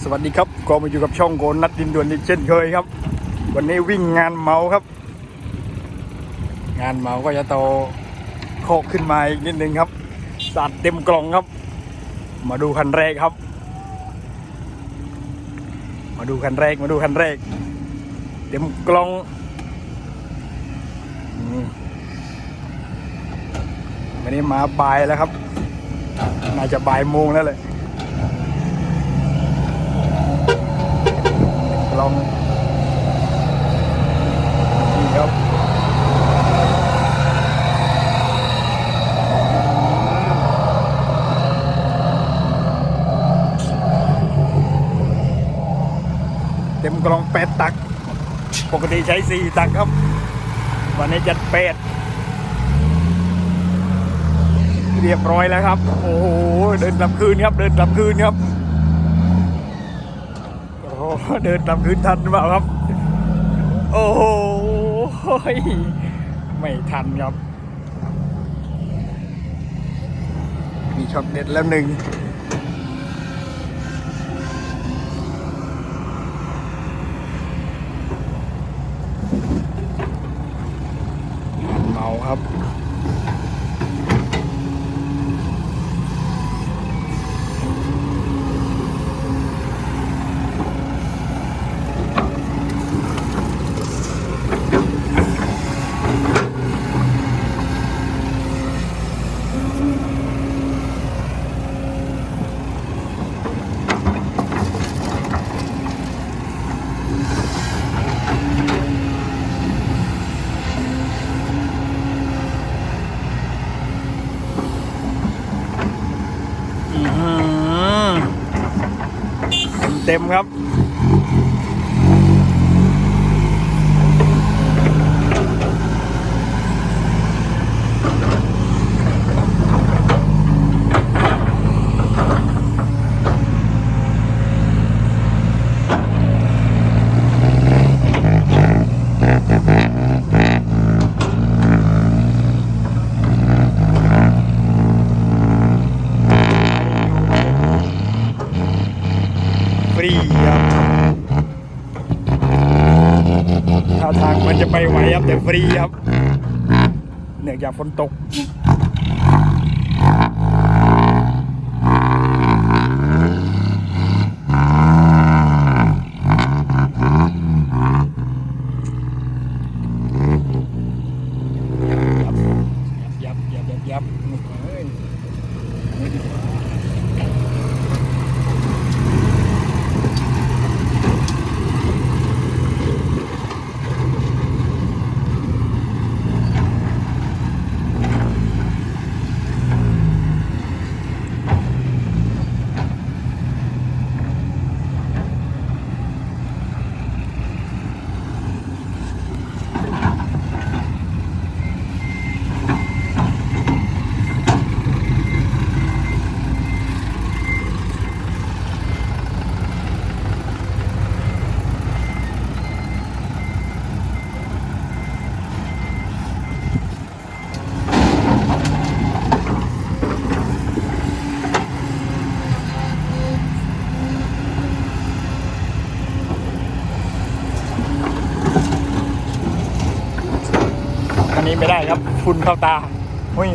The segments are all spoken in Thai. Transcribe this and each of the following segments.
สวัสดีครับก็มาอยู่กับช่องโกนัดดินด่วนอีกเช่นเคยครับวันนี้วิ่งงานเมาครับงานเมาก็จะโตโคกขึ้นมาอีกนิดนึงครับสัตว์เต็มกล่องครับมาดูคันแรกครับมาดูคันแรกเต็มกล่องวันนี้มาบ่ายแล้วครับน่าจะบ่ายโมงแล้วเลยลองนี่ครับเต็มกล่อง8 ตักปกติใช้4 ตักครับวันนี้จัด8เรียบร้อยแล้วครับโอ้โหเดินกลับคืนครับโอ้โหเดินกลับคืนทันหรือเปล่าครับโอ้โหไม่ทันครับมีช็อตเด็ดแล้วหนึ่งเมาครับเต็มครับฟรีครับท่าทางมันจะไปไหวครับแต่ฟรีครับเนื่องจากฝนตกยับอันนี้ไม่ได้ครับฝุ่นเข้าตาหุย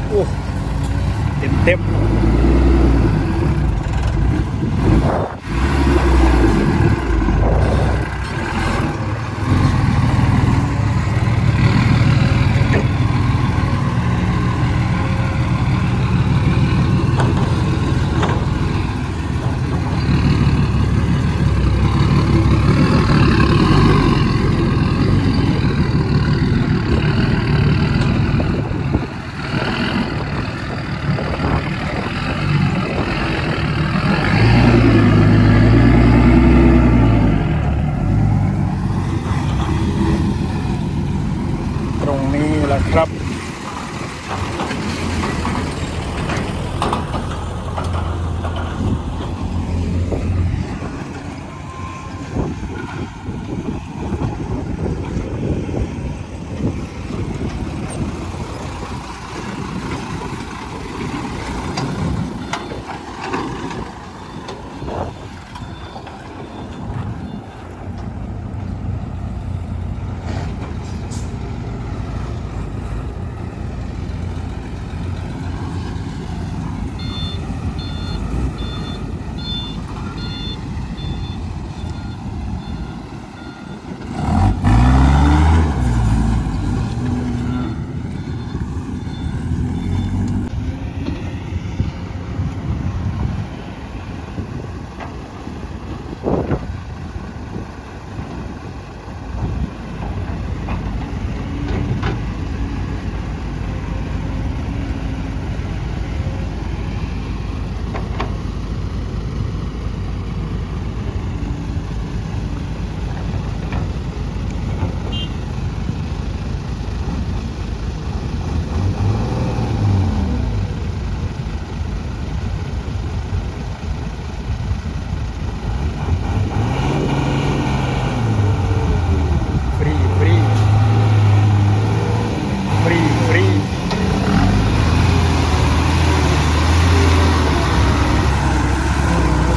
โอ้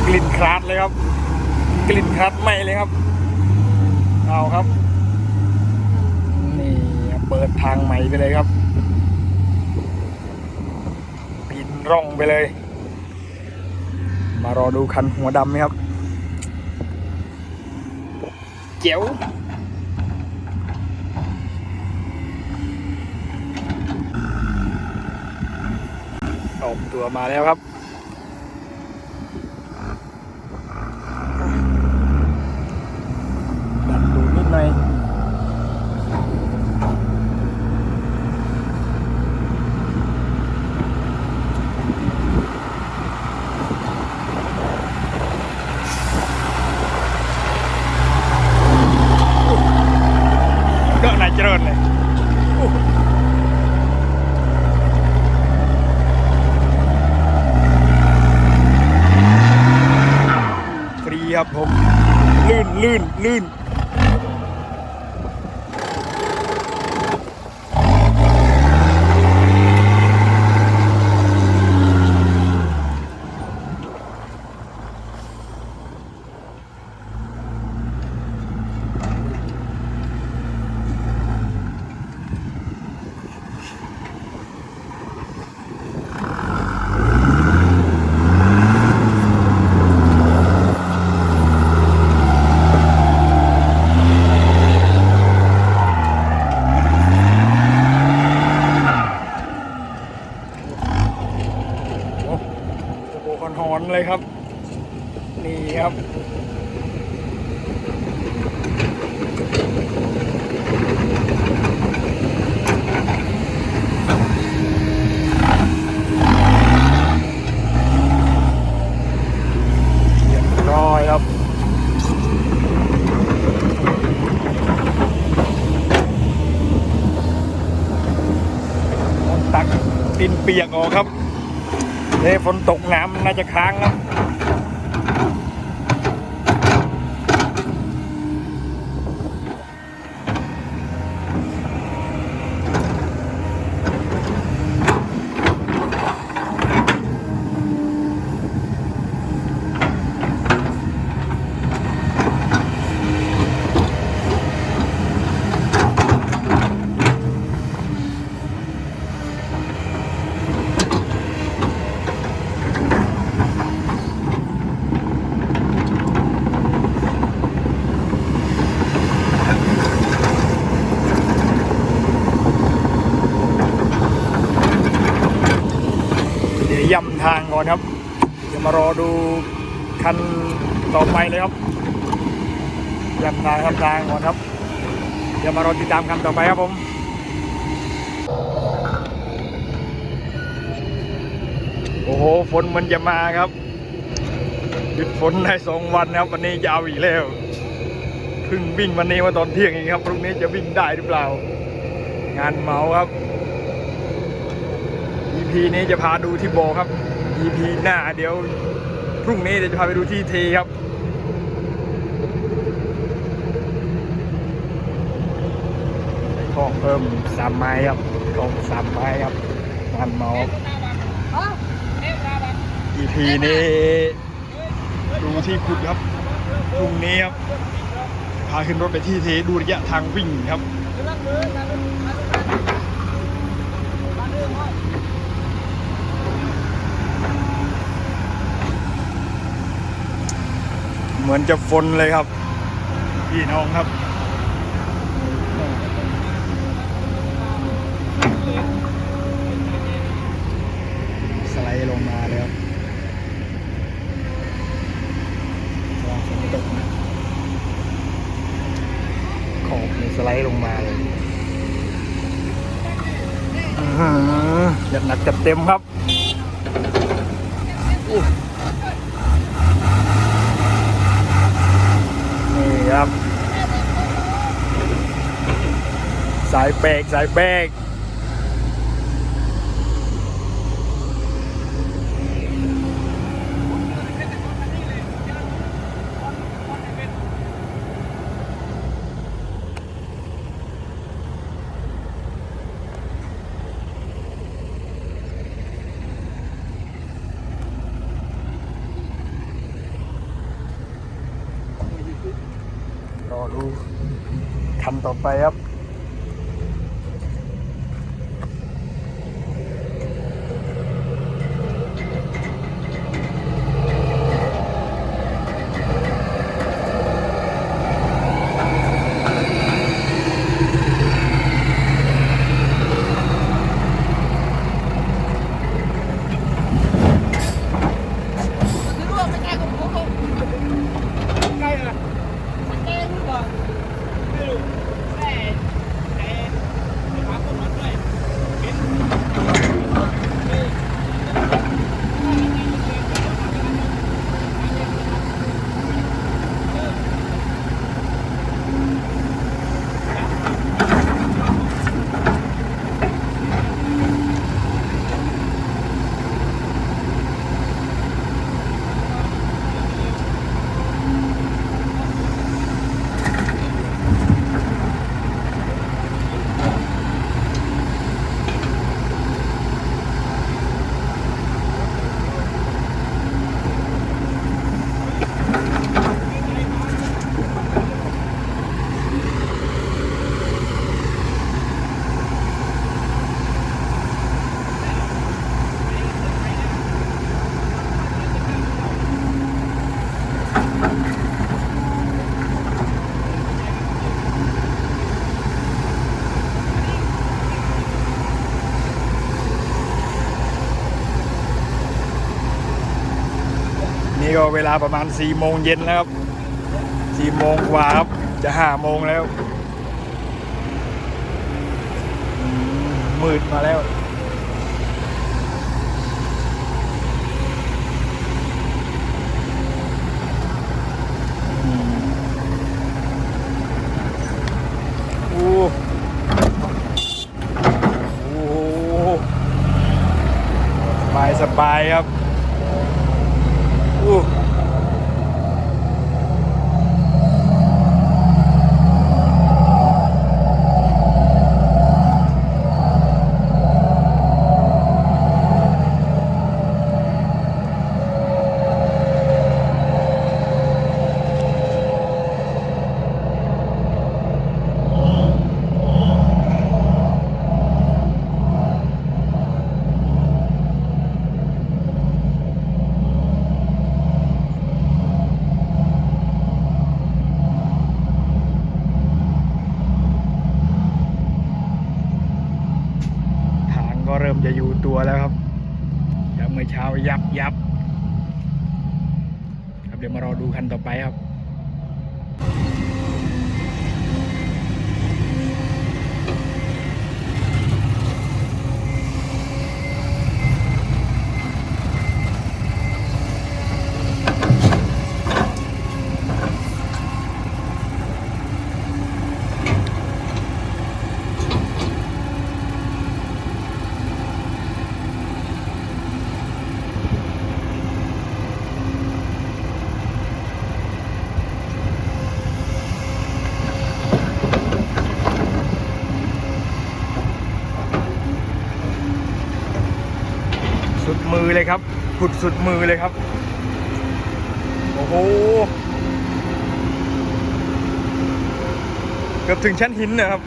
กลิ่นคลาดเลยครับกลิ่นคลาดไหม้เลยครับเอาครับนี่เปิดทางใหม่ไปเลยครับปีนร่องไปเลยมารอดูคันหัวดำไหมครับเจ๋วออกตัวมาแล้วครับดันดูนิดหน่อยเดินไหนเจริญเลยฟรีครับผมลื่นหอนเลยครับนี่ครับเรียบร้อยครับตักดินเปียกออกครับฝนตกน้ำน่าจะค้างครับย่ำทางก่อนครับเดี๋ยวมารอดูคันต่อไปเลยครับย่ำทางครับทางก่อนครับเดี๋ยวมารอติดตามคันต่อไปครับผมโอ้โหฝนมันจะมาครับหยุดฝนได้2 วันครับวันนี้จะเอาอีกแล้วเพิ่งวิ่งวันนี้มาตอนเที่ยงเองครับพรุ่งนี้จะวิ่งได้หรือเปล่างานเมาครับ EP นี้จะพาดูที่โบครับ EP หน้าเดี๋ยวพรุ่งนี้จะพาไปดูที่เทครับของเพิ่ม3 ไม้ครับของ3 ไม้ครับงานเมา EP นี้ดูที่ขุดครับพรุ่งนี้ครับพาขึ้นรถไปที่เทดูระยะทางวิ่งครับเหมือนจะฝนเลยครับพี่น้องครับสไลด์ลงมาแล้วฝนตกขอบสไลด์ลงมาเลยจัดหนักจัดเต็มครับนี่ครับสายเบรก คันต่อไปครับนี่ก็เวลาประมาณ4 โมงเย็นแล้วครับ4 โมงกว่าครับจะ5 โมงแล้วมืดมาแล้วโอ้สบายครับก็เริ่มจะอยู่ตัวแล้วครับจากเมื่อเช้ายับครับเดี๋ยวมารอดูคันต่อไปครับสุดมือเลยครับขุดสุดมือเลยครับโอ้โหเกือบถึงชั้นหินนะครับ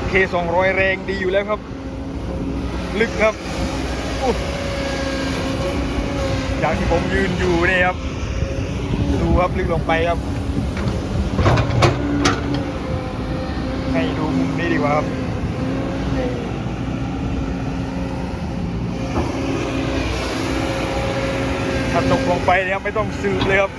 SK 200แรงดีอยู่แล้วครับลึกครับจากที่ผมยืนอยู่นี่ครับดูครับลึกลงไปครับให้ดูมุมนี้ดีกว่าครับถ้าตกลงไปเนี่ยไม่ต้องสืบเลยครับ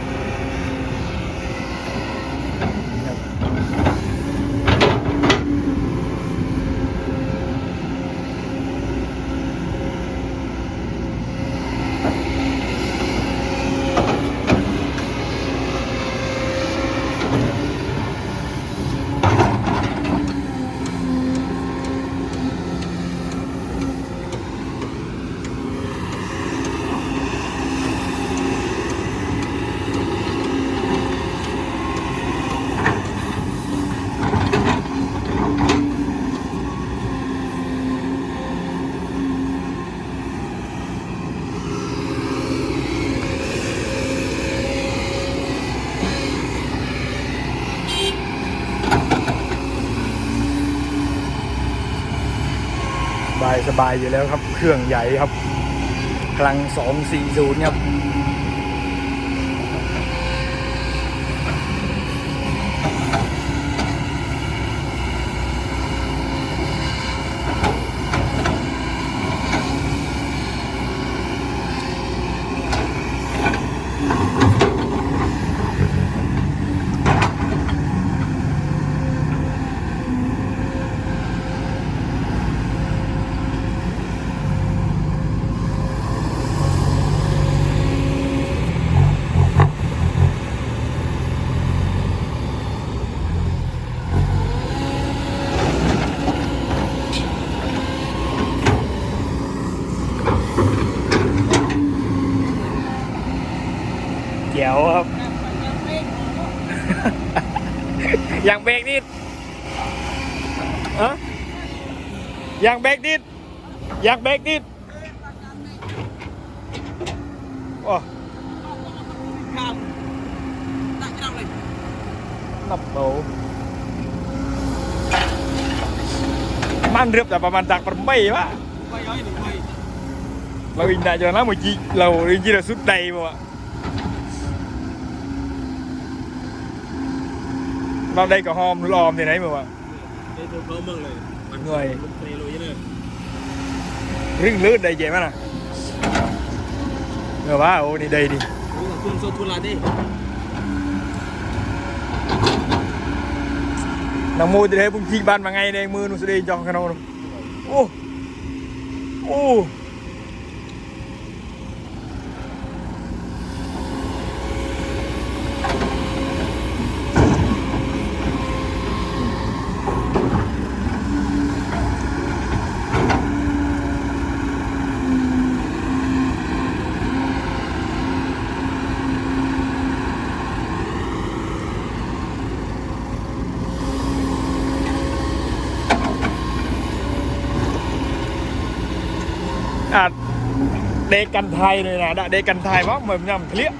สบายอยู่แล้วครับเครื่องใหญ่ครับพลัง240ครับเดี๋ยวครับ อย่างเบรกนิดอะอย่างเบรกนิดอย่างเบรกนิดโอ้นับเบามันเรียบแต่ประมาณจากประมาณวะเราอินได้จนนะเมื่อกี้เราจริงๆเราสุดใจบ่ะเราได้กับหอมหรือออมที่ไหนบ่ะได้ตัวเมืองเลยหน่วย เทโลยเนี่ย รึ่งลื่นได้เจ๋งมั้ยน่ะเออว่าโอ้นี่ได้ดิ คุณโซทุลาดิน้องมูจะได้พุ่งขี้บ้านมาไงในมือนุ่งสดีจองขนมโอ้โอ้อาจเด็กกันไทยเลยนะเด็กกันไทยมั้งเหมือนยำเคลี้ย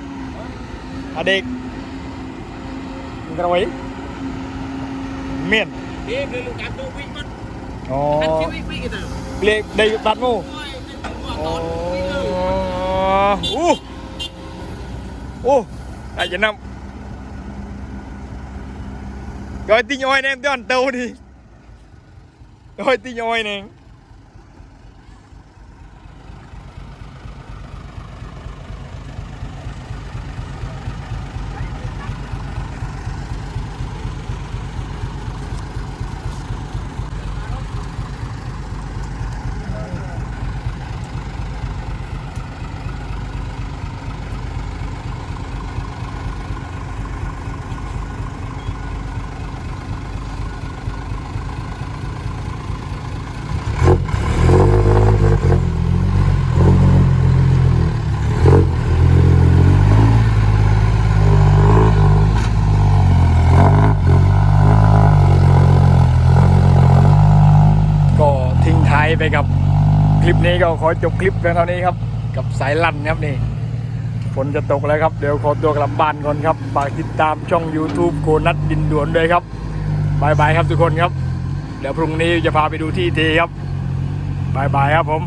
เด็กกระไว้เมียนเด็กเลยลูกการตัววิ่งมัน อ๋อ อันที่วิ่งกันอ่ะ เล็กได้ตัดมูโอ้โอ้โอ้อาจจะนำrồi tin nhoi em cho anh tâu đi rồi tin nhoi nèไปกับคลิปนี้ก็ขอจบคลิปเพียงเท่านี้ครับกับสายลั่นครับนี่ฝนจะตกแล้วครับเดี๋ยวขอตัวกลับบ้านก่อนครับฝากติดตามช่อง YouTube โกนัทดินด่วนด้วยครับบายบายครับทุกคนครับเดี๋ยวพรุ่งนี้จะพาไปดูที่ทีครับบายบายครับผม